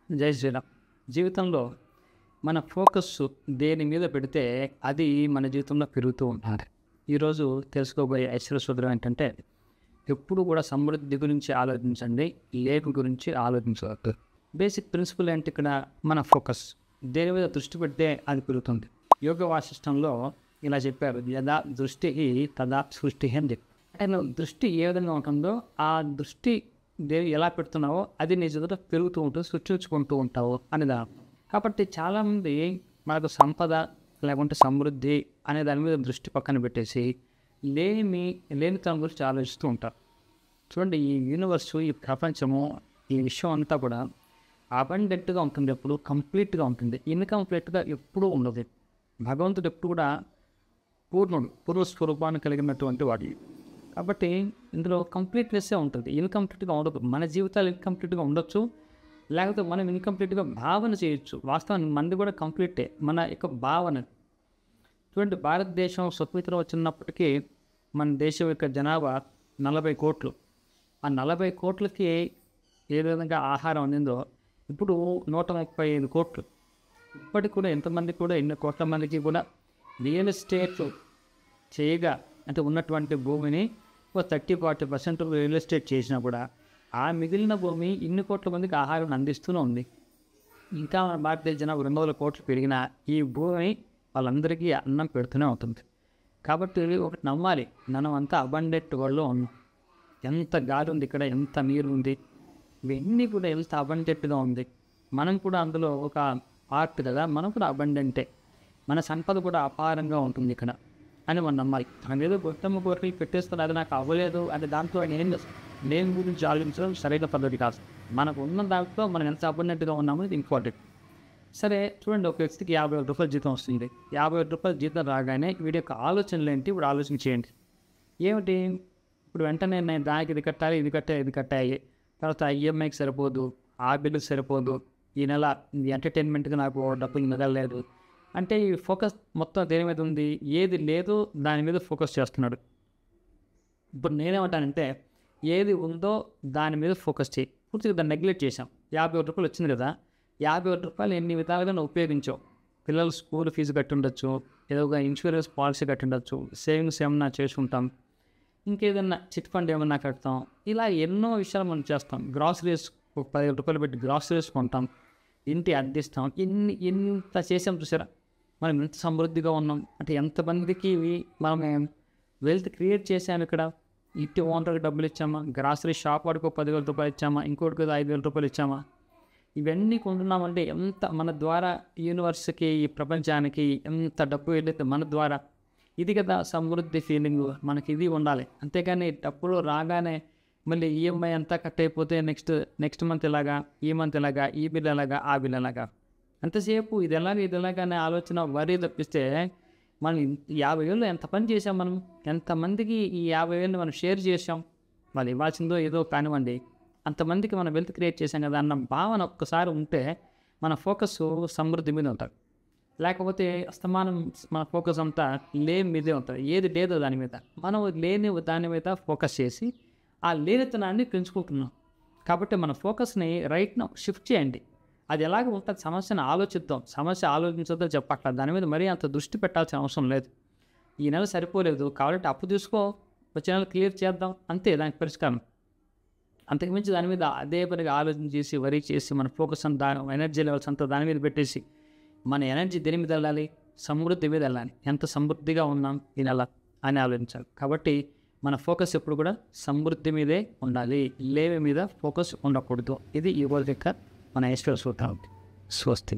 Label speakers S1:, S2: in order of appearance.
S1: జై శ్రీరామ్. జీవితంలో మన ఫోకస్ దేని మీద పెడితే అది మన జీవితంలో పెరుగుతూ ఉంటుంది. ఈరోజు తెలుసుకోబోయే ఐశ్వర్య సూత్రం ఏంటంటే, ఎప్పుడు కూడా సమృద్ధి గురించి ఆలోచించండి, లేమి గురించి ఆలోచించవద్దు. బేసిక్ ప్రిన్సిపల్ ఏంటి ఇక్కడ? మన ఫోకస్ దేని మీద దృష్టి పెడితే అది పెరుగుతుంది. యోగ వాసిష్టంలో ఇలా చెప్పారు, యదా దృష్టి తదా సృష్టి అని చెప్పి. అంటే నువ్వు దృష్టి ఏ విధంగా ఉంటుందో ఆ దృష్టి దేని ఎలా పెడుతున్నావో అది నీ జీవితంలో పెరుగుతూ ఉంటుంది, సృష్టించుకుంటూ ఉంటావు అనేదా. కాబట్టి చాలామంది మనకు సంపద లేకుంటే సమృద్ధి అనే దాని మీద దృష్టి పక్కన పెట్టేసి లేనితనం గురించి ఆలోచిస్తూ ఉంటారు. చూడండి, ఈ యూనివర్సు, ఈ ప్రపంచము, ఈ విశ్వం అంతా కూడా అబండెంట్గా ఉంటుంది, ఎప్పుడు కంప్లీట్గా ఉంటుంది. ఇన్కంప్లీట్గా ఎప్పుడూ ఉండదు. భగవంతుడు ఎప్పుడు కూడా పూర్వస్వరూపాన్ని కలిగినటువంటి వాడు. కాబట్టి ఇందులో కంప్లీట్నెస్సే ఉంటుంది, ఇన్కంప్లీట్గా ఉండదు. మన జీవితాలు ఇన్కంప్లీట్గా ఉండొచ్చు, లేకపోతే మనం ఇన్కంప్లీట్గా భావన చేయొచ్చు. వాస్తవానికి మనది కూడా కంప్లీటే, మన యొక్క భావన. చూడండి, భారతదేశం స్వతంత్రం వచ్చినప్పటికీ మన దేశం యొక్క జనాభా 40 కోట్లు. ఆ 40 కోట్లకి ఏ విధంగా ఆహారం అందిందో ఇప్పుడు 135 కోట్లు. ఇప్పటికి కూడా ఎంతమంది కూడా ఎన్ని కోట్ల మందికి కూడా రియల్ ఎస్టేట్ చేయగా, అంటే ఉన్నటువంటి భూమిని 30-40% రియల్ ఎస్టేట్ చేసినా కూడా ఆ మిగిలిన భూమి ఇన్ని కోట్ల మందికి ఆహారం అందిస్తూనే ఉంది. ఇంకా మన భారతదేశ జనాభా 200 కోట్లు పెరిగినా ఈ భూమి వాళ్ళందరికీ అన్నం పెడుతూనే ఉంటుంది. కాబట్టి ఒకటి నమ్మాలి, మనం అంతా అబండెంట్ వరల్డ్లో ఉన్నాం. ఎంత గాలి ఉంది ఇక్కడ, ఎంత నీరు ఉంది, ఇవన్నీ కూడా ఎంత అబండెంట్గా ఉంది. మనం కూడా అందులో ఒక పార్ట్ కదా, మనం కూడా అబండెంటే. మన సంపద కూడా అపారంగా ఉంటుంది ఇక్కడ అని మనం నమ్మాలి. మనం ఏదో గొప్పమ్మ కోరికలు పెట్టేస్తారు, అది నాకు అవ్వలేదు అంటే దాంట్లో నేను గురించి ఆలోచించడం సరైన పద్ధతి కాదు. మనకు ఉన్న దాంట్లో మనం ఎంత అబండెంట్గా ఉన్నామో ఇది ఇంపార్టెంట్. సరే చూడండి, ఒక వ్యక్తికి 50,000 రూపాయల జీతం వస్తుంది. 50,000 రూపాయల జీతం రాగానే వీడి యొక్క ఆలోచనలు ఏంటి? ఇప్పుడు ఆలోచన చేయండి. ఏమిటి? ఇప్పుడు వెంటనే నేను దానికి ఇది కట్టాలి, ఇది కట్టాలి, తర్వాత ఈఎంఐకి సరిపోదు, ఆ బిల్లుకి సరిపోదు, ఈ నెల ఎంటర్టైన్మెంట్గా నాకు డబ్బులు మిగలలేదు అంటే ఈ ఫోకస్ మొత్తం దేని మీద ఉంది? ఏది లేదు దాని మీద ఫోకస్ చేస్తున్నాడు. ఇప్పుడు నేనేమంటానంటే, ఏది ఉందో దాని మీద ఫోకస్ చేయి. పూర్తిగా దాన్ని నెగ్లెక్ట్ చేసాం. 50,000 రూపాయలు వచ్చింది కదా, 50,000 రూపాయలు ఎన్ని విధాలుగా నువ్వు ఉపయోగించావు. పిల్లలు స్కూల్ ఫీజు కట్టి ఉండొచ్చు, ఏదో ఒక ఇన్సూరెన్స్ పాలసీ కట్టి ఉండొచ్చు, సేవింగ్స్ ఏమన్నా చేసుకుంటాం, ఇంకేదన్నా చిట్ ఫండ్ ఏమన్నా కడతాం. ఇలా ఎన్నో విషయాలు మనం చేస్తాం. గ్రాసరీస్ ఒక 10,000 రూపాయలు పెట్టి గ్రాసరీస్ కొంటాం, ఇంటి అద్దెస్తాం. ఎంత చేసాం చూసారా? మనం ఎంత సమృద్ధిగా ఉన్నాం అంటే ఎంతమందికి మనం వెల్త్ క్రియేట్ చేసాము. ఇక్కడ ఇంటి ఓనర్కి డబ్బులు ఇచ్చామా, గ్రాసరీ షాప్ వాడికి 10,000 రూపాయలు ఇచ్చామా, ఇంకోటికి 5,000 రూపాయలు ఇచ్చామా, ఇవన్నీ కొంటున్నామంటే ఎంత మన ద్వారా యూనివర్స్కి, ఈ ప్రపంచానికి ఎంత డబ్బు వెళ్ళితే మన ద్వారా. ఇది కదా సమృద్ధి ఫీలింగ్. మనకి ఇది ఉండాలి. అంతేగాని డబ్బులు రాగానే మళ్ళీ ఈఎంఐ అంతా కట్ అయిపోతే నెక్స్ట్ మంత్ ఇలాగా, ఈ మంత్ ఇలాగా, ఈ బిల్ ఎలాగా, ఆ బిల్ ఎలాగా, అంతసేపు ఇది ఎలాగా అనే ఆలోచన వరి తప్పిస్తే మనం 50,000 ఎంత పని చేసాం. మనం ఎంతమందికి ఈ 50,000 మనం షేర్ చేసాం. వాళ్ళు ఇవ్వాల్సిందో ఏదో కానివ్వండి, అంతమందికి మనం వెల్త్ క్రియేట్ చేసాం కదా అన్న భావన ఒక్కసారి ఉంటే మన ఫోకస్ సమృద్ధి మీద ఉంటుంది. లేకపోతే అస్తమానం మన ఫోకస్ అంతా లేని మీదే ఉంటుంది, ఏది లేదో దాని మీద. మనం లేని దాని మీద ఫోకస్ చేసి ఆ లేనితనాన్ని పెంచుకుంటున్నాం. కాబట్టి మన ఫోకస్ని రైట్న షిఫ్ట్ చేయండి. అది ఎలాగ ఉంటుంది? సమస్యను ఆలోచిద్దాం. సమస్య ఆలోచించొద్దని చెప్పట్ల, దాని మీద మరీ అంత దృష్టి పెట్టాల్సిన అవసరం లేదు. ఈ నెల సరిపోలేదు, కావాలంటే అప్పు తీసుకో, వచ్చే నెల క్లియర్ చేద్దాం, అంతే దానికి పరిష్కారం. అంతకుమించి దాని మీద అదే పనిగా ఆలోచన చేసి వరీ చేసి మన ఫోకస్ అంతా, ఎనర్జీ లెవెల్స్ అంతా దాని మీద పెట్టేసి మన ఎనర్జీ దేని మీద వెళ్ళాలి? సమృద్ధి మీద వెళ్ళాలి. ఎంత సమృద్ధిగా ఉన్నాం ఈ నెల అని ఆలోచించాలి. కాబట్టి మన ఫోకస్ ఎప్పుడు కూడా సమృద్ధి మీదే ఉండాలి, లేవి మీద ఫోకస్ ఉండకూడదు. ఇది ఈ రోజు యొక్క మన ఐశ్వర్య సూత్రం. స్వస్తి.